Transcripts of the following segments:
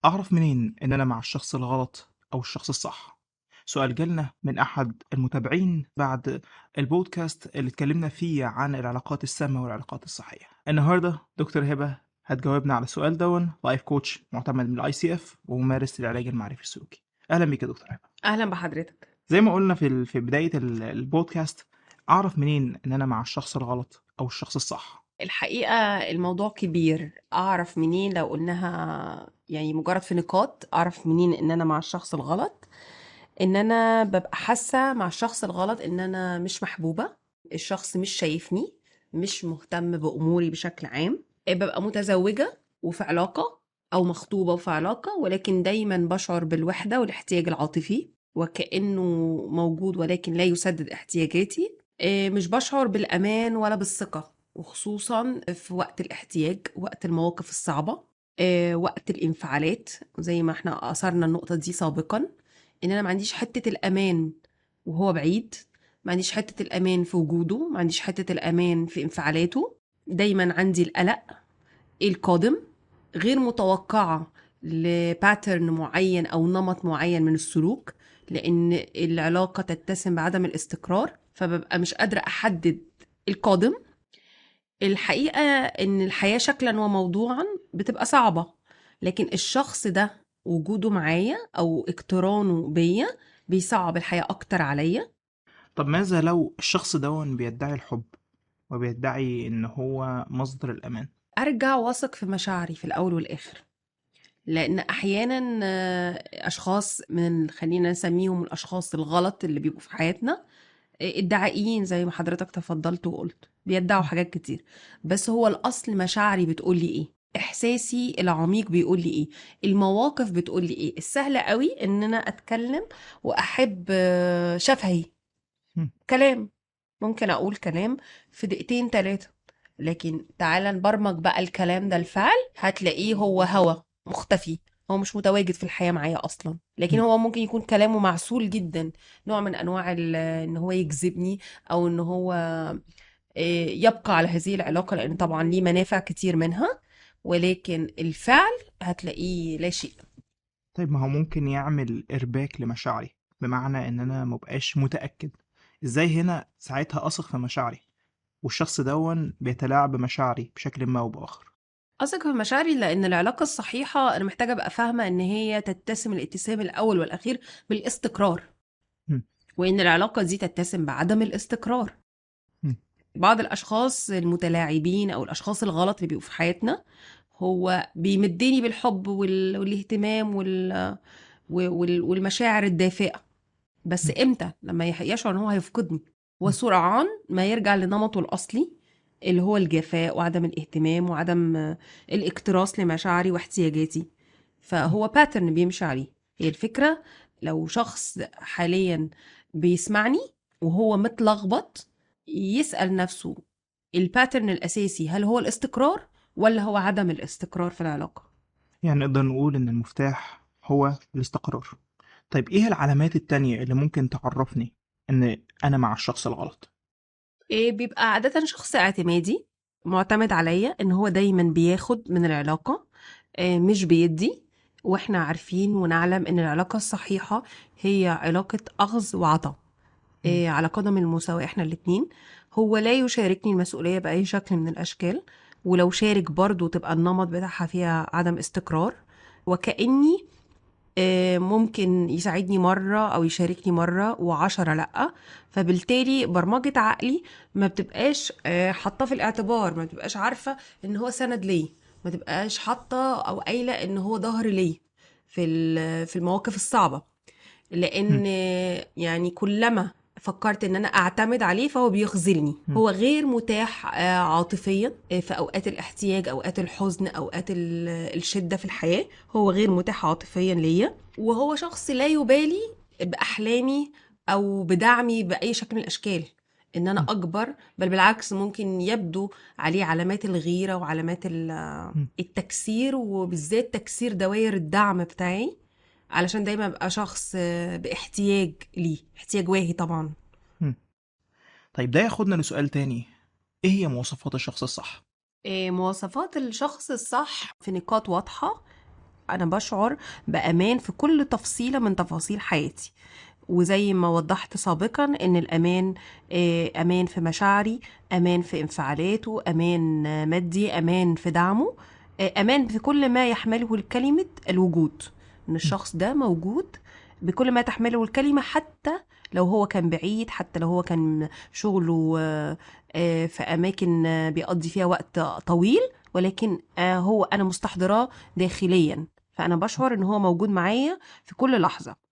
أعرف منين إن أنا مع الشخص الغلط أو الشخص الصح؟ سؤال جالنا من أحد المتابعين بعد البودكاست اللي اتكلمنا فيه عن العلاقات السامة والعلاقات الصحية. النهاردة دكتور هبة هتجاوبنا على السؤال دون، لايف كوتش معتمد من الاي سي اف وممارس للعلاج المعرفي السلوكي. أهلا بيك يا دكتور هبة. أهلا بحضرتك. زي ما قلنا في بداية البودكاست، أعرف منين إن أنا مع الشخص الغلط أو الشخص الصح؟ الحقيقة الموضوع كبير. أعرف منين لو قلناها يعني مجرد في نقاط؟ أعرف منين إن أنا مع الشخص الغلط؟ إن أنا ببقى حاسة مع الشخص الغلط إن أنا مش محبوبة، الشخص مش شايفني، مش مهتم بأموري بشكل عام. ببقى متزوجة وفي علاقة، أو مخطوبة وفي علاقة، ولكن دايما بشعر بالوحدة والاحتياج العاطفي وكأنه موجود ولكن لا يسدد احتياجاتي. مش بشعر بالأمان ولا بالثقة، وخصوصا في وقت الاحتياج، وقت المواقف الصعبة، وقت الانفعالات. زي ما احنا أثرنا النقطة دي سابقا، إن أنا ما عنديش حتة الأمان وهو بعيد، ما عنديش حتة الأمان في وجوده، ما عنديش حتة الأمان في انفعالاته. دايما عندي القلق، إيه القادم، غير متوقعة لباترن معين أو نمط معين من السلوك، لأن العلاقة تتسم بعدم الاستقرار، فببقى مش قادرة أحدد القادم. الحقيقة إن الحياة شكلا وموضوعا بتبقى صعبة، لكن الشخص ده وجوده معايا أو اقترانه بيا بيصعب الحياة أكتر عليا. طب ماذا لو الشخص دون بيدعي الحب وبيدعي إن هو مصدر الأمان؟ أرجع واثق في مشاعري في الأول والآخر، لأن أحيانا أشخاص من خلينا نسميهم الأشخاص الغلط اللي بيبقوا في حياتنا، ادعائيين زي ما حضرتك تفضلت وقلت، بيدعوا حاجات كتير. بس هو الأصل مشاعري بتقولي إيه، إحساسي العميق بيقولي إيه، المواقف بتقولي إيه. السهل قوي إن أنا أتكلم وأحب شفهي مم. كلام، ممكن أقول كلام في دقيقتين تلاتة، لكن تعالى نبرمج بقى الكلام ده الفعل، هتلاقيه هو هوا مختفي، هو مش متواجد في الحياة معايا أصلا، لكن مم. هو ممكن يكون كلامه معسول جدا، نوع من أنواع إن هو يجذبني، أو إن هو يبقى على هذه العلاقة، لأن طبعا ليه منافع كتير منها، ولكن الفعل هتلاقيه لا شيء. طيب ما هو ممكن يعمل إرباك لمشاعري، بمعنى إن أنا مبقاش متأكد. إزاي هنا ساعتها أثق في مشاعري والشخص دون بيتلاعب بمشاعري بشكل ما أو بآخر؟ أثق في مشاعري، لأن العلاقة الصحيحة أنا محتاجة أبقى فاهمة إن هي تتسم الاتسام الأول والأخير بالاستقرار، مم. وإن العلاقة دي تتسم بعدم الاستقرار. مم. بعض الأشخاص المتلاعبين أو الأشخاص الغلط اللي بيبقوا في حياتنا، هو بيمدني بالحب والاهتمام والمشاعر الدافئة، بس مم. إمتى؟ لما يشعر إن هو هيفقدني، وسرعان ما يرجع لنمطه الأصلي، اللي هو الجفاء وعدم الاهتمام وعدم الاكتراث لمشاعري واحتياجاتي. مم. فهو باترن بيمشي عليه. هي الفكرة، لو شخص حاليا بيسمعني وهو متلخبط، يسأل نفسه الباترن الأساسي، هل هو الاستقرار ولا هو عدم الاستقرار في العلاقة؟ يعني نقدر نقول إن المفتاح هو الاستقرار. طيب إيه العلامات التانية اللي ممكن تعرفني إن أنا مع الشخص الغلط؟ إيه، بيبقى عادة شخص اعتمادي، معتمد عليا، ان هو دايما بياخد من العلاقة، مش بيدي. واحنا عارفين ونعلم ان العلاقة الصحيحة هي علاقة أخذ وعطاء، مم. على قدم المساواة احنا الاتنين. هو لا يشاركني المسؤولية بأي شكل من الأشكال، ولو شارك برضو تبقى النمط بتاعها فيها عدم استقرار، وكأني ممكن يساعدني مرة أو يشاركني مرة و10 لأ. فبالتالي برمجة عقلي ما بتبقاش حاطة في الاعتبار، ما بتبقاش عارفة إن هو سند ليه، ما تبقاش حاطة أو قايلة إن هو ظهر ليه في المواقف الصعبة، مم. لان يعني كلما فكرت ان انا اعتمد عليه فهو بيخذلني، مم. هو غير متاح عاطفيا في اوقات الاحتياج، اوقات الحزن، اوقات الشدة في الحياة، هو غير متاح عاطفيا ليا، وهو شخص لا يبالي باحلامي او بدعمي باي شكل من الاشكال، ان انا مم. اكبر، بل بالعكس ممكن يبدو عليه علامات الغيرة وعلامات مم. التكسير، وبالذات تكسير دوائر الدعم بتاعي، علشان دايما ابقى شخص باحتياج ليه، احتياج واهي طبعا. مم. طيب ده ياخدنا لسؤال تاني، إيه هي مواصفات الشخص الصح؟ مواصفات الشخص الصح في نقاط واضحة. أنا بشعر بأمان في كل تفصيلة من تفاصيل حياتي. وزي ما وضحت سابقا ان الامان امان في مشاعري، امان في انفعالاته، امان مادي، امان في دعمه، امان في كل ما يحمله الكلمة الوجود، ان الشخص ده موجود بكل ما تحمله الكلمة، حتى لو هو كان بعيد، حتى لو هو كان شغله في اماكن بيقضي فيها وقت طويل، ولكن هو انا مستحضراه داخليا، فانا بشعر ان هو موجود معايا في كل لحظة.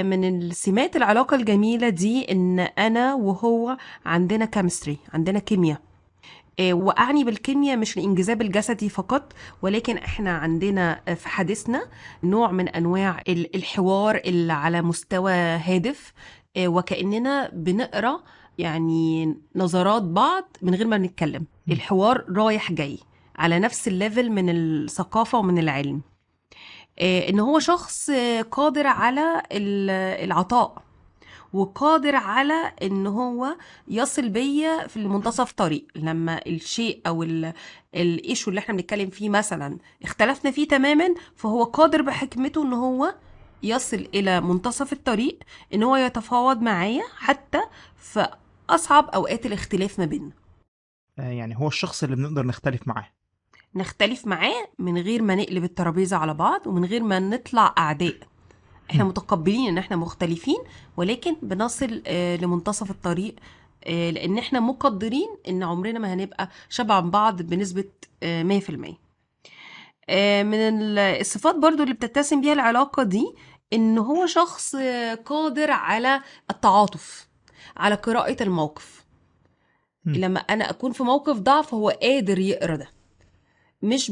من السمات العلاقة الجميلة دي إن أنا وهو عندنا كيمستري، عندنا كيمياء. وأعني بالكيمياء مش الانجذاب الجسدي فقط، ولكن إحنا عندنا في حديثنا نوع من أنواع الحوار اللي على مستوى هادف، وكأننا بنقرأ يعني نظرات بعض من غير ما نتكلم. الحوار رايح جاي على نفس الليفل من الثقافة ومن العلم. ان هو شخص قادر على العطاء، وقادر على ان هو يصل بيا في منتصف طريق لما الشيء او الايشو اللي احنا بنتكلم فيه مثلا اختلفنا فيه تماما، فهو قادر بحكمته ان هو يصل الى منتصف الطريق، ان هو يتفاوض معايا حتى في اصعب اوقات الاختلاف ما بيننا. يعني هو الشخص اللي بنقدر نختلف معاه. نختلف معاه من غير ما نقلب الترابيزة على بعض، ومن غير ما نطلع أعداء. احنا مم. متقبلين ان احنا مختلفين، ولكن بنصل لمنتصف الطريق، لان احنا مقدرين ان عمرنا ما هنبقى شبه بعض بنسبة 100%. من الصفات برضو اللي بتتسم بيها العلاقة دي ان هو شخص قادر على التعاطف، على قراءة الموقف. مم. لما انا اكون في موقف ضعف هو قادر يقرأ ده، مش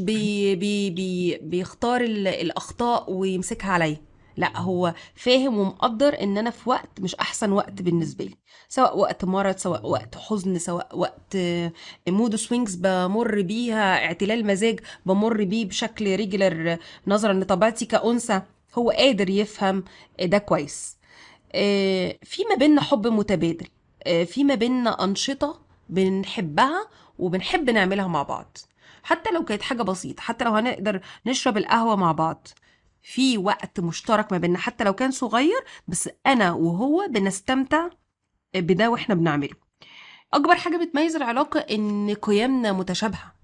بيختار الأخطاء ويمسكها عليا. لا، هو فاهم ومقدر ان انا في وقت مش احسن وقت بالنسبه لي، سواء وقت مرض، سواء وقت حزن، سواء وقت مود سوينجز بمر بيها، اعتلال مزاج بمر بيه بشكل ريجولر، نظرا لطبيعتي كأنثى. هو قادر يفهم ده كويس. في ما بيننا حب متبادل، في ما بيننا أنشطة بنحبها وبنحب نعملها مع بعض، حتى لو كانت حاجة بسيطة، حتى لو هنقدر نشرب القهوة مع بعض، في وقت مشترك ما بيننا حتى لو كان صغير، بس أنا وهو بنستمتع بده واحنا بنعمله. أكبر حاجة بتميز العلاقة إن قيمنا متشابهة،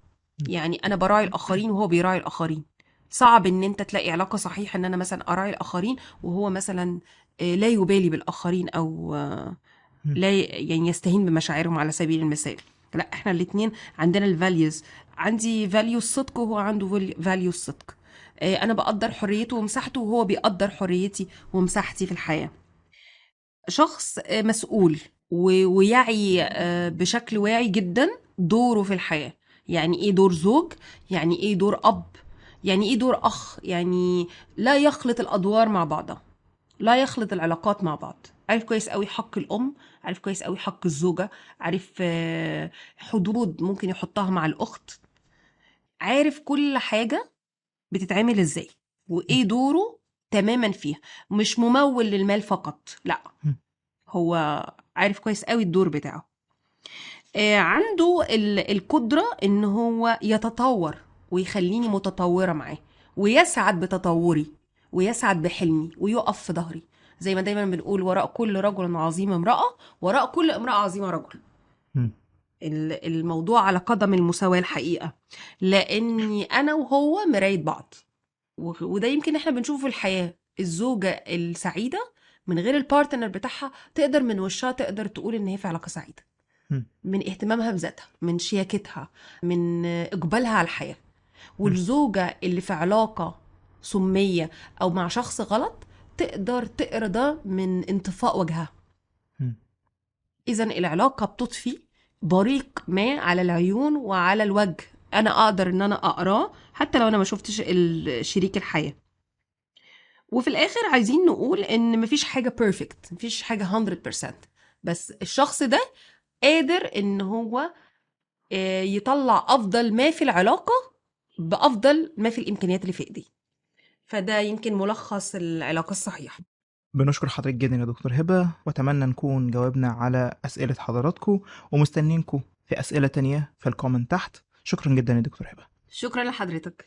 يعني أنا براعي الآخرين وهو بيراعي الآخرين. صعب إن أنت تلاقي علاقة صحيحة إن أنا مثلا أراعي الآخرين وهو مثلا لا يبالي بالآخرين، أو مم. لا يعني يستهين بمشاعرهم على سبيل المثال. لا، احنا الاتنين عندنا الفاليوز، عندي فاليو الصدق وهو عنده فاليو الصدق. انا بقدر حريته ومساحته وهو بيقدر حريتي ومساحتي في الحياة. شخص مسؤول ويعي بشكل واعي جدا دوره في الحياة. يعني ايه دور زوج، يعني ايه دور اب، يعني ايه دور اخ، يعني لا يخلط الادوار مع بعضها، لا يخلط العلاقات مع بعض. عارف كويس قوي حق الام، عارف كويس قوي حق الزوجة، عارف حدود ممكن يحطها مع الاخت، عارف كل حاجة بتتعمل ازاي وايه دوره تماما فيها. مش ممول للمال فقط، لا، مم. هو عارف كويس قوي الدور بتاعه. عنده القدرة ان هو يتطور ويخليني متطورة معاه، ويسعد بتطوري، ويسعد بحلمي، ويقف في ظهري. زي ما دايما بنقول وراء كل رجل عظيم امرأة، وراء كل امرأة عظيمة رجل. مم. الموضوع على قدم المساواة الحقيقة، لاني انا وهو مراية بعض. وده يمكن احنا بنشوفه في الحياة. الزوجة السعيدة من غير البارتنر بتاعها تقدر من وشها تقدر تقول ان هي في علاقة سعيدة، مم. من اهتمامها بذاتها، من شياكتها، من اقبالها على الحياة. مم. والزوجة اللي في علاقة سمية او مع شخص غلط تقدر تقرا ده من انطفاء وجهها. مم. اذا العلاقة بتضفي بريق ما على العيون وعلى الوجه، انا اقدر ان انا اقراه حتى لو انا ما شفتش شريك الحياة. وفي الاخر عايزين نقول ان مفيش حاجة بيرفكت، مفيش حاجة 100%، بس الشخص ده قادر ان هو يطلع افضل ما في العلاقة بافضل ما في الامكانيات اللي في ايديه. فده يمكن ملخص العلاقة الصحيحة. بنشكر حضرتك جدا يا دكتور هبة، وأتمنى نكون جاوبنا على أسئلة حضراتكم، ومستنينكم في أسئلة تانية في الكومنت تحت. شكرا جدا يا دكتور هبة. شكرا لحضرتك.